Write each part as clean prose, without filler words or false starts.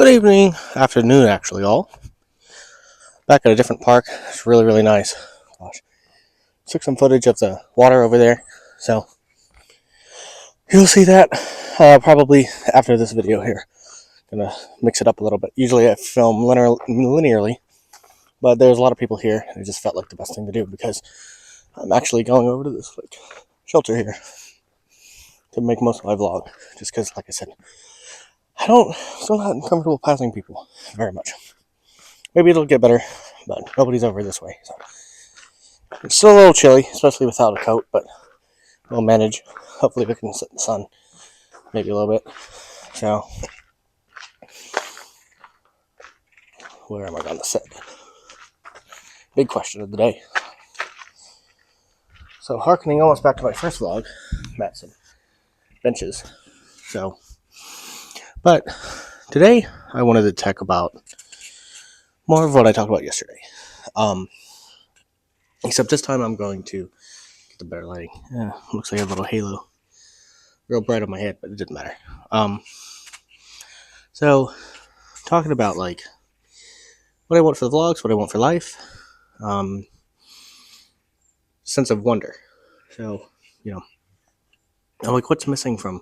Good evening, afternoon, actually, all. Back at a different park. It's really, really nice. Gosh. Took some footage of the water over there, so you'll see that probably after this video here. Gonna mix it up a little bit. Usually I film linearly, but there's a lot of people here, and it just felt like the best thing to do because I'm actually going over to this shelter here to make most of my vlog. Just because, like I said, still not comfortable passing people very much. Maybe it'll get better, but nobody's over this way. So. It's still a little chilly, especially without a coat, but we'll manage. Hopefully we can sit in the sun maybe a little bit. So, where am I going to sit? Big question of the day. So, harkening almost back to my first vlog, I'm at some benches. So, but today I wanted to talk about more of what I talked about yesterday. Except this time I'm going to get the better lighting. Yeah, looks like a little halo. Real bright on my head, but it didn't matter. So, talking about what I want for the vlogs, what I want for life. Sense of wonder. So, I'm like, what's missing from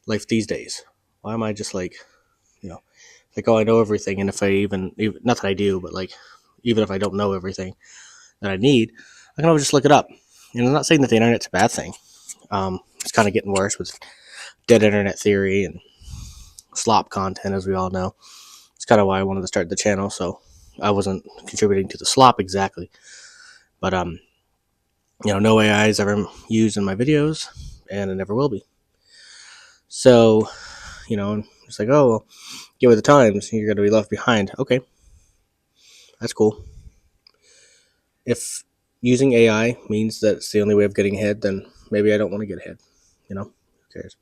life these days? Why am I just oh, I know everything, and if I even not that I do, but even if I don't know everything that I need, I can always just look it up. And I'm not saying that the internet's a bad thing. It's kind of getting worse with dead internet theory and slop content, as we all know. It's kind of why I wanted to start the channel, so I wasn't contributing to the slop exactly. But, no AI is ever used in my videos, and it never will be. So, it's like, oh, well, get with the times, you're going to be left behind. Okay, that's cool. If using AI means that it's the only way of getting ahead, then maybe I don't want to get ahead. Who cares?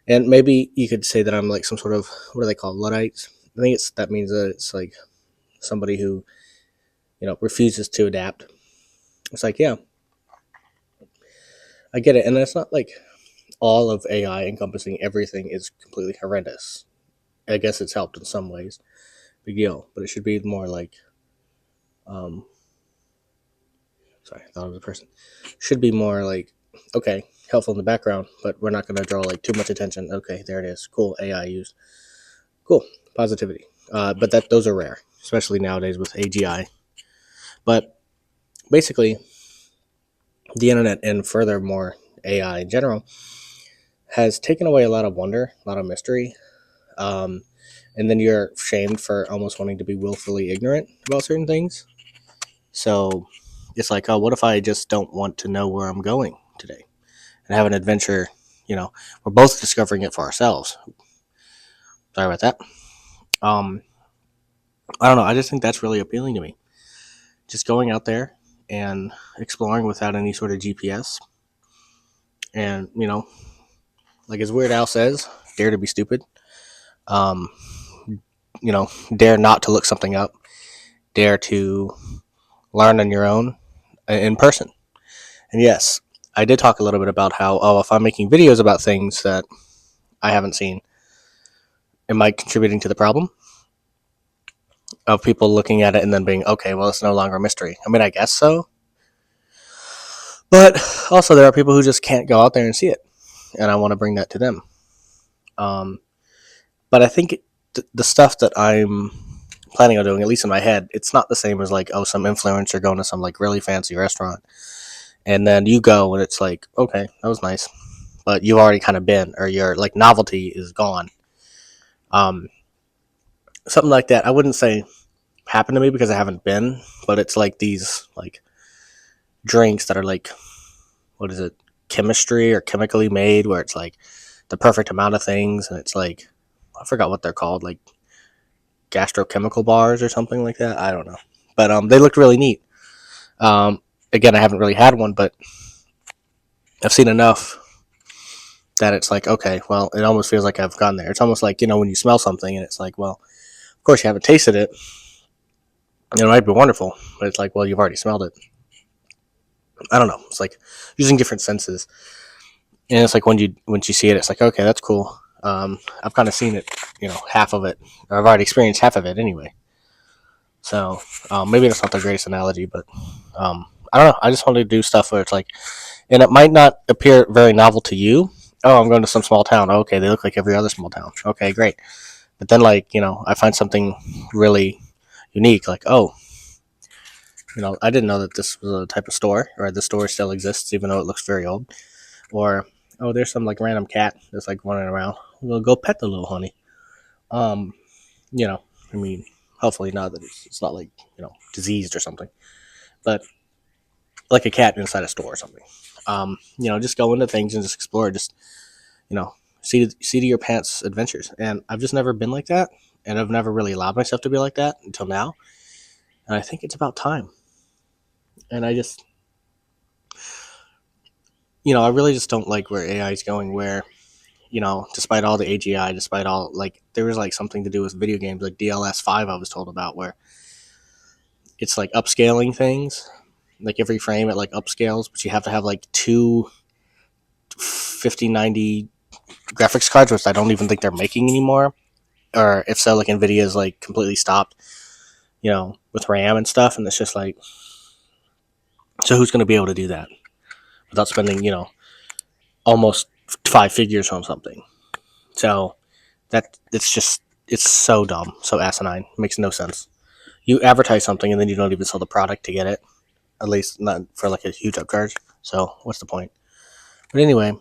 And maybe you could say that I'm like some sort of, what do they call, Luddites? I think that means that it's like somebody who, refuses to adapt. It's like, yeah, I get it. And it's not like all of AI encompassing everything is completely horrendous. I guess it's helped in some ways. Big deal. But it should be more like, sorry, I thought it was a person. Should be more like, okay, helpful in the background, but we're not going to draw too much attention. Okay, there it is. Cool, AI used. Cool, positivity. But those are rare, especially nowadays with AGI. But basically, the internet and furthermore AI in general has taken away a lot of wonder, a lot of mystery, and then you're shamed for almost wanting to be willfully ignorant about certain things. So it's like, oh, what if I just don't want to know where I'm going today and have an adventure? We're both discovering it for ourselves. Sorry about that. I don't know. I just think that's really appealing to me. Just going out there and exploring without any sort of GPS. And, like as Weird Al says, dare to be stupid. Dare not to look something up. Dare to learn on your own in person. And yes, I did talk a little bit about how, if I'm making videos about things that I haven't seen, am I contributing to the problem of people looking at it and then being, okay, well, it's no longer a mystery? I mean, I guess so. But also there are people who just can't go out there and see it. And I want to bring that to them. But I think the stuff that I'm planning on doing, at least in my head, it's not the same as some influencer going to some really fancy restaurant. And then you go and it's like, okay, that was nice. But you've already kind of been, or your novelty is gone. Something like that. I wouldn't say happened to me because I haven't been, but it's like these drinks that are what is it, chemistry or chemically made, where it's the perfect amount of things, and it's I forgot what they're called, gastrochemical bars or something like that. I don't know, but they looked really neat. Again, I haven't really had one, but I've seen enough that it's okay, well, it almost feels like I've gone there. It's almost like, when you smell something and it's well, of course you haven't tasted it. It might be wonderful, but it's well, you've already smelled it. I don't know. It's using different senses. And it's when you see it, it's okay, that's cool. I've kind of seen it, half of it. I've already experienced half of it anyway. So maybe that's not the greatest analogy, but I don't know. I just want to do stuff where it's like, and it might not appear very novel to you. Oh, I'm going to some small town. Okay, they look like every other small town. Okay, great. But then, like, I find something really unique. Like, oh, I didn't know that this was a type of store, or the store still exists, even though it looks very old. Or, oh, there's some like random cat that's like running around. We'll go pet the little honey. Um, you know, I mean, hopefully not that it's not like diseased or something, but like a cat inside a store or something. Just go into things and just explore. Just see to your pants adventures. And I've just never been like that, and I've never really allowed myself to be like that until now. And I think it's about time. And I just, I really just don't like where AI is going. Where despite all the AGI, despite all like there was like something to do with video games like DLS 5 I was told about, where it's like upscaling things. Like every frame it like upscales, but you have to have like two 5090 graphics cards, which I don't even think they're making anymore. Or if so, like Nvidia is like completely stopped, with RAM and stuff, and it's just like, so who's going to be able to do that without spending, almost 5 figures on something? So it's so dumb, so asinine, it makes no sense. You advertise something and then you don't even sell the product to get it, at least not for like a huge upcharge. So what's the point? But anyway,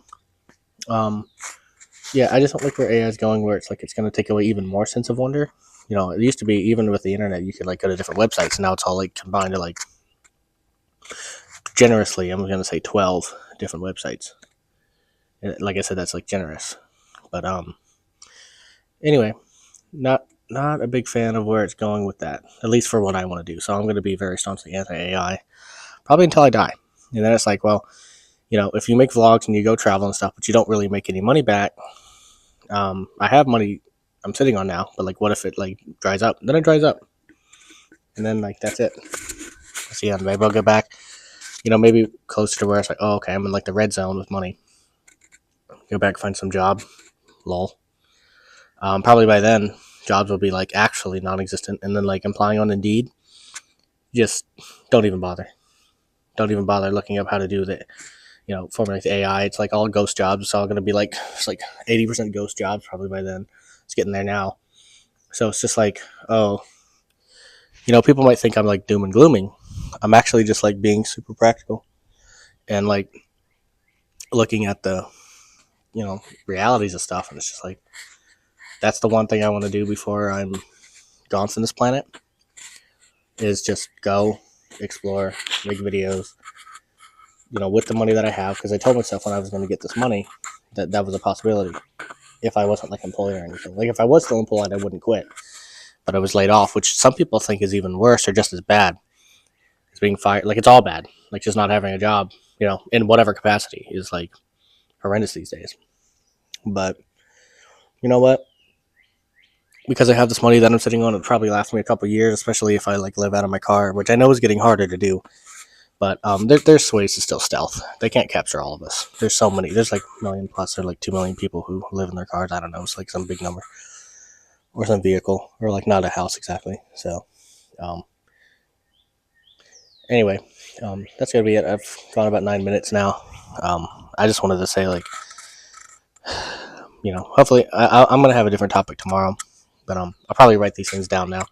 yeah, I just don't like where AI is going, where it's like it's going to take away even more sense of wonder. It used to be, even with the internet, you could like go to different websites, and now it's all like combined to like generously. I'm going to say 12 different websites. And like I said, that's like generous. But anyway, not a big fan of where it's going with that, at least for what I want to do. So I'm going to be very staunchly anti AI, probably until I die. And then it's like, well, if you make vlogs and you go travel and stuff, but you don't really make any money back, I have money I'm sitting on now, but like, what if it like dries up? Then it dries up, and then like that's it. So yeah, maybe I'll get back, maybe closer to where it's like, oh, okay, I'm in like the red zone with money. Go back, find some job. Lol. Probably by then, jobs will be like actually non-existent, and then like applying on Indeed, just don't even bother. Don't even bother looking up how to do the, formulate the AI. It's like all ghost jobs. It's all going to be like, it's like 80% ghost jobs probably by then. It's getting there now. So it's just like, oh, people might think I'm like doom and glooming. I'm actually just like being super practical and like looking at the, realities of stuff. And it's just like, that's the one thing I want to do before I'm gone from this planet, is just go explore, make videos, with the money that I have. Because I told myself when I was going to get this money that was a possibility if I wasn't like employed or anything. Like if I was still employed, I wouldn't quit. But I was laid off, which some people think is even worse or just as bad as being fired. Like it's all bad. Like just not having a job, in whatever capacity is like horrendous these days. But you know what? Because I have this money that I'm sitting on, it'll probably last me a couple of years, especially if I like live out of my car, which I know is getting harder to do. But there's ways to still stealth. They can't capture all of us. There's so many. There's like a million plus, or like 2 million people who live in their cars. I don't know. It's like some big number, or some vehicle, or like not a house exactly. So, um, anyway, that's gonna be it. I've gone about 9 minutes now. I just wanted to say like, hopefully I'm gonna have a different topic tomorrow, but I'll probably write these things down now,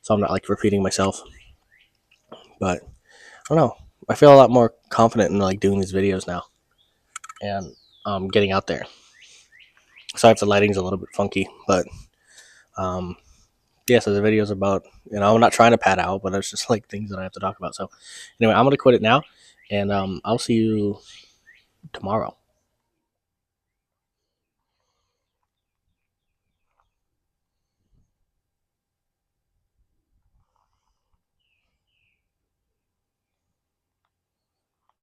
so I'm not like repeating myself. But I don't know. I feel a lot more confident in like doing these videos now, and getting out there. Sorry if the lighting's a little bit funky, but yeah. So the video's about, I'm not trying to pad out, but it's just like things that I have to talk about. So anyway, I'm gonna quit it now, and I'll see you tomorrow.